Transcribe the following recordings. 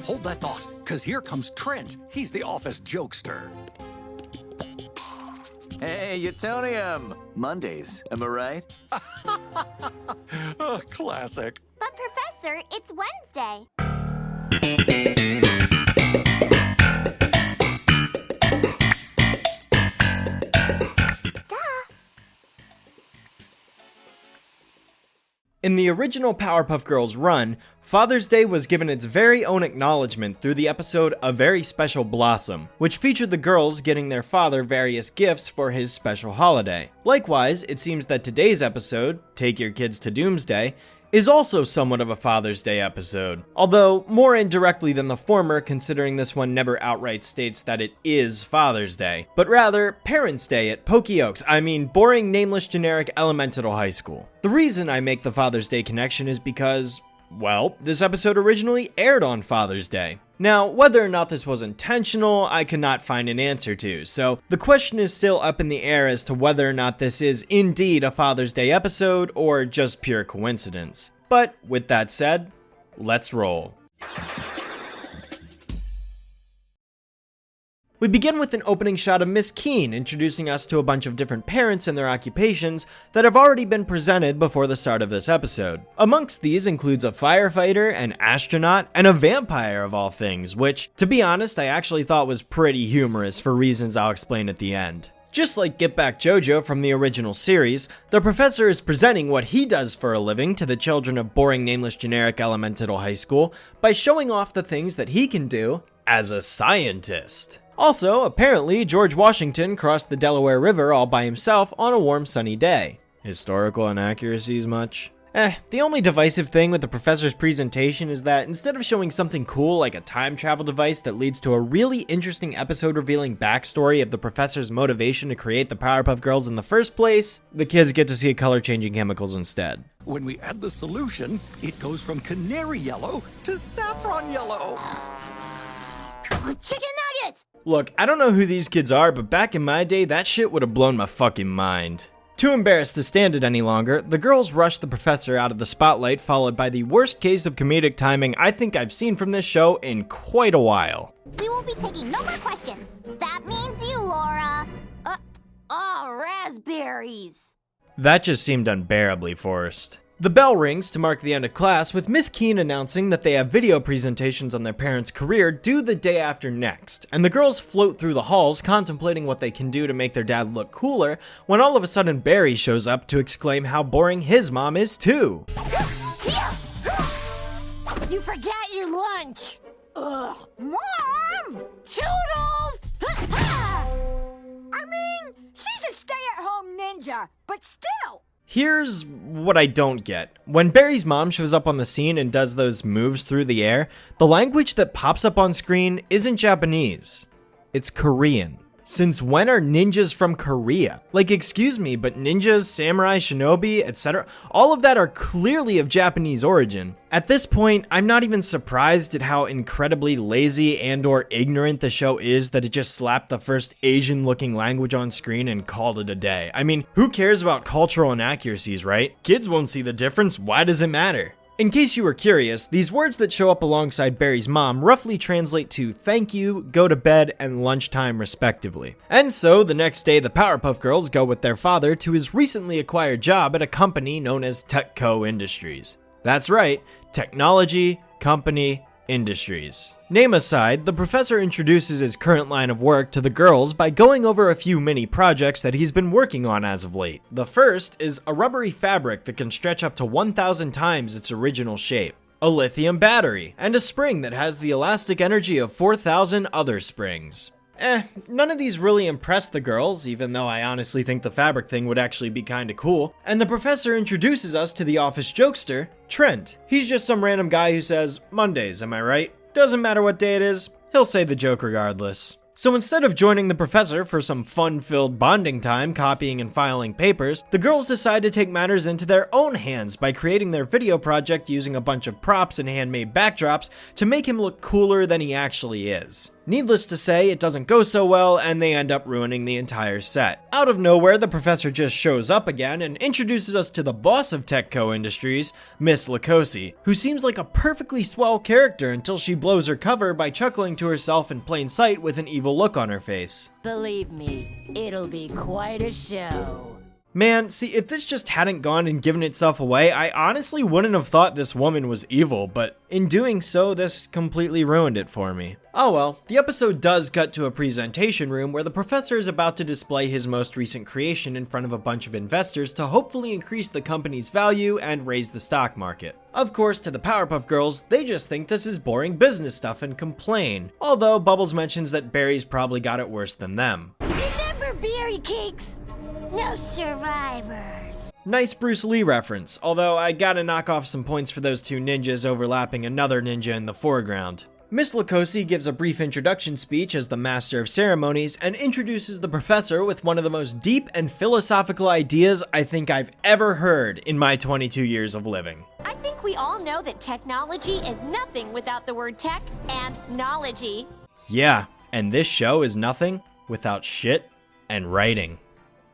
hold that thought, because here comes Trent. He's the office jokester. Hey, Utonium! Mondays, am I right? Classic. But Professor, it's Wednesday. In the original Powerpuff Girls run, Father's Day was given its very own acknowledgement through the episode A Very Special Blossom, which featured the girls getting their father various gifts for his special holiday. Likewise, it seems that today's episode, Take Your Kids to Doomsday, is also somewhat of a Father's Day episode, although more indirectly than the former, considering this one never outright states that it is Father's Day, but rather Parents' Day at boring nameless generic Elemental High School. The reason I make the Father's Day connection is because, well, this episode originally aired on Father's Day. Now, whether or not this was intentional, I could not find an answer to, so the question is still up in the air as to whether or not this is indeed a Father's Day episode or just pure coincidence. But with that said, let's roll. We begin with an opening shot of Miss Keene introducing us to a bunch of different parents and their occupations that have already been presented before the start of this episode. Amongst these includes a firefighter, an astronaut, and a vampire of all things, which, to be honest, I actually thought was pretty humorous for reasons I'll explain at the end. Just like Get Back JoJo from the original series, the professor is presenting what he does for a living to the children of boring nameless generic Elemental High School by showing off the things that he can do as a scientist. Also, apparently, George Washington crossed the Delaware River all by himself on a warm sunny day. Historical inaccuracies much? The only divisive thing with the professor's presentation is that instead of showing something cool like a time travel device that leads to a really interesting episode revealing backstory of the professor's motivation to create the Powerpuff Girls in the first place, the kids get to see color-changing chemicals instead. When we add the solution, it goes from canary yellow to saffron yellow. Chicken nuggets! Look, I don't know who these kids are, but back in my day, that shit would have blown my fucking mind. Too embarrassed to stand it any longer, the girls rush the professor out of the spotlight, followed by the worst case of comedic timing I think I've seen from this show in quite a while. We will be taking no more questions. That means you, Laura. Raspberries. That just seemed unbearably forced. The bell rings to mark the end of class, with Miss Keene announcing that they have video presentations on their parents' career due the day after next, and the girls float through the halls contemplating what they can do to make their dad look cooler, when all of a sudden Barry shows up to exclaim how boring his mom is too. You forgot your lunch! Ugh! Mom! Toodles! I mean, she's a stay-at-home ninja, but still! Here's what I don't get. When Barry's mom shows up on the scene and does those moves through the air, the language that pops up on screen isn't Japanese. It's Korean. Since when are ninjas from Korea? Like, excuse me, but ninjas, samurai, shinobi, etc., all of that are clearly of Japanese origin. At this point, I'm not even surprised at how incredibly lazy and or ignorant the show is that it just slapped the first Asian-looking language on screen and called it a day. I mean, who cares about cultural inaccuracies, right? Kids won't see the difference, why does it matter? In case you were curious, these words that show up alongside Barry's mom roughly translate to thank you, go to bed, and lunchtime respectively. And so, the next day the Powerpuff Girls go with their father to his recently acquired job at a company known as TechCo Industries. That's right, Technology Company Industries. Name aside, the professor introduces his current line of work to the girls by going over a few mini projects that he's been working on as of late. The first is a rubbery fabric that can stretch up to 1,000 times its original shape, a lithium battery, and a spring that has the elastic energy of 4,000 other springs. None of these really impressed the girls, even though I honestly think the fabric thing would actually be kinda cool, and the professor introduces us to the office jokester, Trent. He's just some random guy who says, Mondays, am I right? Doesn't matter what day it is, he'll say the joke regardless. So instead of joining the professor for some fun-filled bonding time copying and filing papers, the girls decide to take matters into their own hands by creating their video project using a bunch of props and handmade backdrops to make him look cooler than he actually is. Needless to say, it doesn't go so well, and they end up ruining the entire set. Out of nowhere, the professor just shows up again and introduces us to the boss of TechCo Industries, Miss Lucosi, who seems like a perfectly swell character until she blows her cover by chuckling to herself in plain sight with an evil look on her face. Believe me, it'll be quite a show. Man, see, if this just hadn't gone and given itself away, I honestly wouldn't have thought this woman was evil, but in doing so, this completely ruined it for me. Oh well, the episode does cut to a presentation room where the professor is about to display his most recent creation in front of a bunch of investors to hopefully increase the company's value and raise the stock market. Of course, to the Powerpuff Girls, they just think this is boring business stuff and complain, although Bubbles mentions that Barry's probably got it worse than them. Remember berry cakes? No survivors. Nice Bruce Lee reference, although I gotta knock off some points for those two ninjas overlapping another ninja in the foreground. Miss Lucosi gives a brief introduction speech as the Master of Ceremonies and introduces the professor with one of the most deep and philosophical ideas I think I've ever heard in my 22 years of living. I think we all know that technology is nothing without the word tech and knowledge-y. Yeah, and this show is nothing without shit and writing.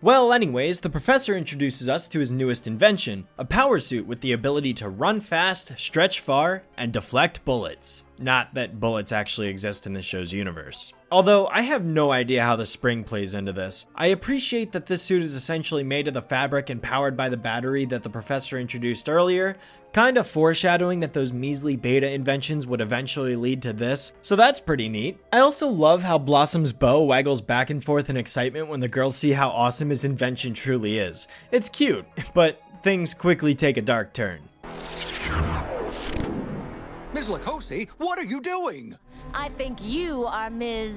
Well, anyways, the professor introduces us to his newest invention, a power suit with the ability to run fast, stretch far, and deflect bullets. Not that bullets actually exist in this show's universe. Although, I have no idea how the spring plays into this. I appreciate that this suit is essentially made of the fabric and powered by the battery that the professor introduced earlier, kinda foreshadowing that those measly beta inventions would eventually lead to this, so that's pretty neat. I also love how Blossom's bow waggles back and forth in excitement when the girls see how awesome his invention truly is. It's cute, but things quickly take a dark turn. Ms. Lucosi, what are you doing? I think you are Ms.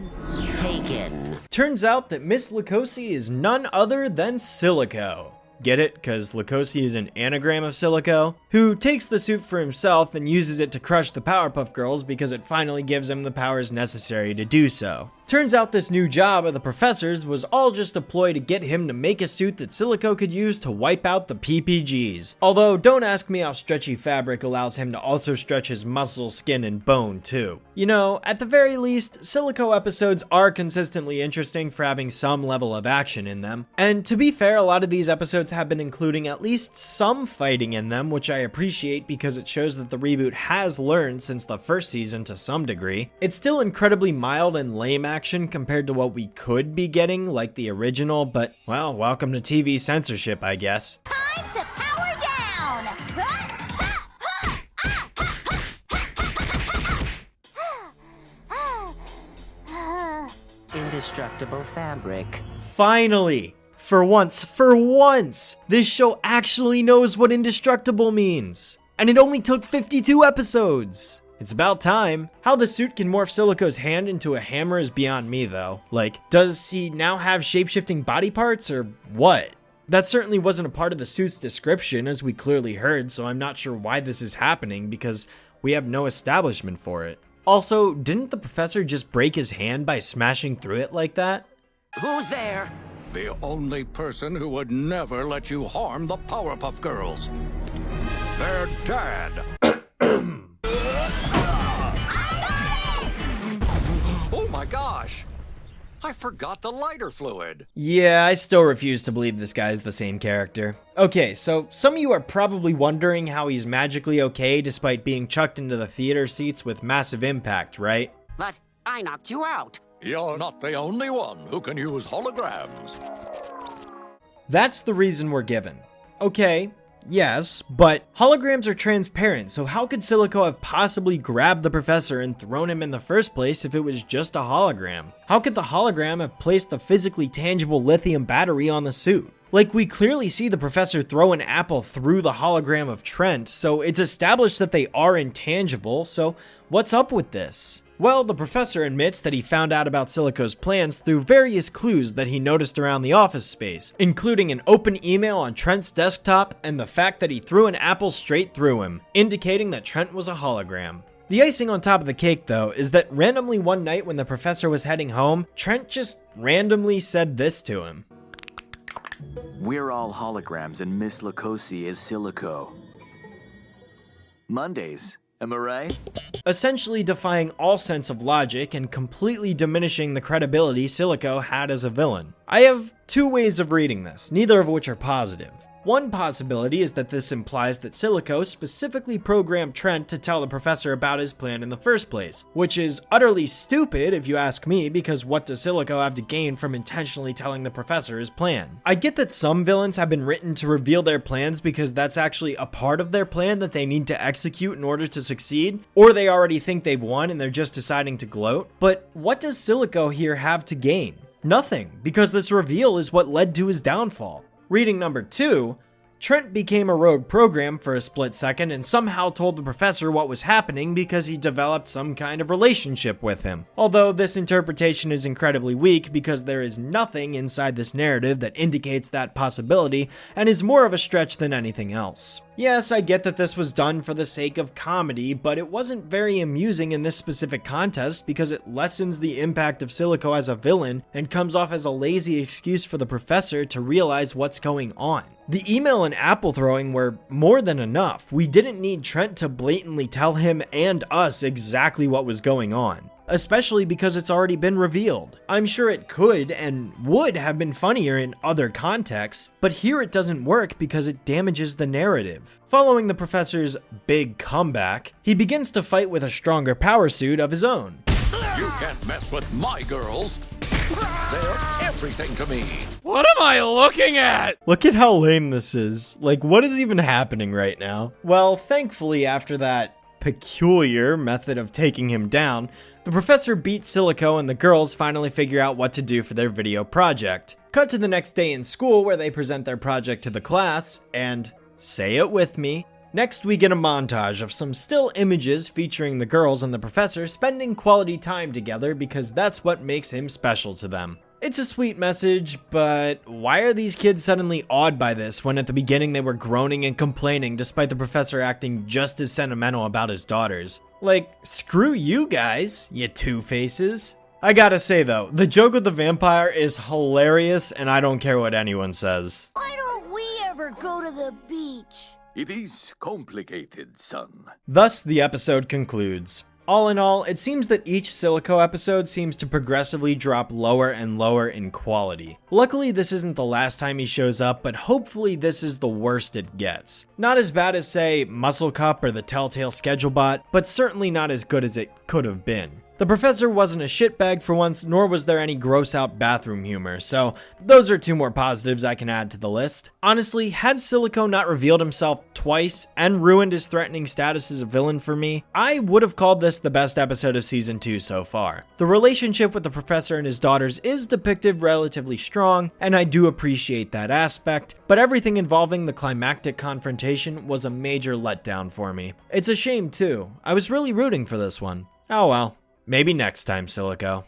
Taken. Turns out that Miss Lucosi is none other than Silico. Get it? Because Lucosi is an anagram of Silico, who takes the suit for himself and uses it to crush the Powerpuff Girls because it finally gives him the powers necessary to do so. Turns out this new job of the professor's was all just a ploy to get him to make a suit that Silico could use to wipe out the PPGs. Although, don't ask me how stretchy fabric allows him to also stretch his muscle, skin, and bone too. You know, at the very least, Silico episodes are consistently interesting for having some level of action in them. And to be fair, a lot of these episodes have been including at least some fighting in them, which I appreciate because it shows that the reboot has learned since the first season to some degree. It's still incredibly mild and lame action compared to what we could be getting like the original, but well, welcome to TV censorship, I guess. Time to power down! Indestructible fabric. Finally! For once, this show actually knows what indestructible means. And it only took 52 episodes! It's about time. How the suit can morph Silico's hand into a hammer is beyond me though. Like, does he now have shapeshifting body parts or what? That certainly wasn't a part of the suit's description as we clearly heard, so I'm not sure why this is happening because we have no establishment for it. Also, didn't the professor just break his hand by smashing through it like that? Who's there? The only person who would never let you harm the Powerpuff Girls. Their dad. Oh my gosh! I forgot the lighter fluid. Yeah, I still refuse to believe this guy is the same character. Okay, so some of you are probably wondering how he's magically okay despite being chucked into the theater seats with massive impact, right? But I knocked you out. You're not the only one who can use holograms. That's the reason we're given. Okay, yes, but holograms are transparent, so how could Silico have possibly grabbed the professor and thrown him in the first place if it was just a hologram? How could the hologram have placed the physically tangible lithium battery on the suit? Like, we clearly see the professor throw an apple through the hologram of Trent, so it's established that they are intangible, so what's up with this? Well, the professor admits that he found out about Silico's plans through various clues that he noticed around the office space, including an open email on Trent's desktop and the fact that he threw an apple straight through him, indicating that Trent was a hologram. The icing on top of the cake, though, is that randomly one night when the professor was heading home, Trent just randomly said this to him. We're all holograms and Miss Lucosi is Silico. Mondays, Am I right? Essentially defying all sense of logic and completely diminishing the credibility Silico had as a villain. I have two ways of reading this, neither of which are positive. One possibility is that this implies that Silico specifically programmed Trent to tell the professor about his plan in the first place, which is utterly stupid if you ask me, because what does Silico have to gain from intentionally telling the professor his plan? I get that some villains have been written to reveal their plans because that's actually a part of their plan that they need to execute in order to succeed, or they already think they've won and they're just deciding to gloat. But what does Silico here have to gain? Nothing, because this reveal is what led to his downfall. Reading number 2, Trent became a rogue program for a split second and somehow told the professor what was happening because he developed some kind of relationship with him. Although this interpretation is incredibly weak because there is nothing inside this narrative that indicates that possibility and is more of a stretch than anything else. Yes, I get that this was done for the sake of comedy, but it wasn't very amusing in this specific contest because it lessens the impact of Silico as a villain and comes off as a lazy excuse for the professor to realize what's going on. The email and apple throwing were more than enough. We didn't need Trent to blatantly tell him and us exactly what was going on, especially because it's already been revealed. I'm sure it could and would have been funnier in other contexts, but here it doesn't work because it damages the narrative. Following the professor's big comeback, he begins to fight with a stronger power suit of his own. You can't mess with my girls. They're everything to me. What am I looking at? Look at how lame this is. Like, what is even happening right now? Well, thankfully, after that peculiar method of taking him down, the professor beats Silico and the girls finally figure out what to do for their video project. Cut to the next day in school where they present their project to the class, and say it with me. Next, we get a montage of some still images featuring the girls and the professor spending quality time together because that's what makes him special to them. It's a sweet message, but why are these kids suddenly awed by this when at the beginning they were groaning and complaining despite the professor acting just as sentimental about his daughters? Like, screw you guys, you two-faces. I gotta say though, the joke with the vampire is hilarious and I don't care what anyone says. Why don't we ever go to the beach? It is complicated, son. Thus, the episode concludes. All in all, it seems that each Silico episode seems to progressively drop lower and lower in quality. Luckily, this isn't the last time he shows up, but hopefully this is the worst it gets. Not as bad as, say, Muscle Cup or the Telltale Schedule Bot, but certainly not as good as it could have been. The professor wasn't a shitbag for once, nor was there any gross out bathroom humor, so those are two more positives I can add to the list. Honestly, had Silico not revealed himself twice and ruined his threatening status as a villain for me, I would have called this the best episode of season 2 so far. The relationship with the professor and his daughters is depicted relatively strong, and I do appreciate that aspect, but everything involving the climactic confrontation was a major letdown for me. It's a shame too. I was really rooting for this one. Oh well. Maybe next time, Silico.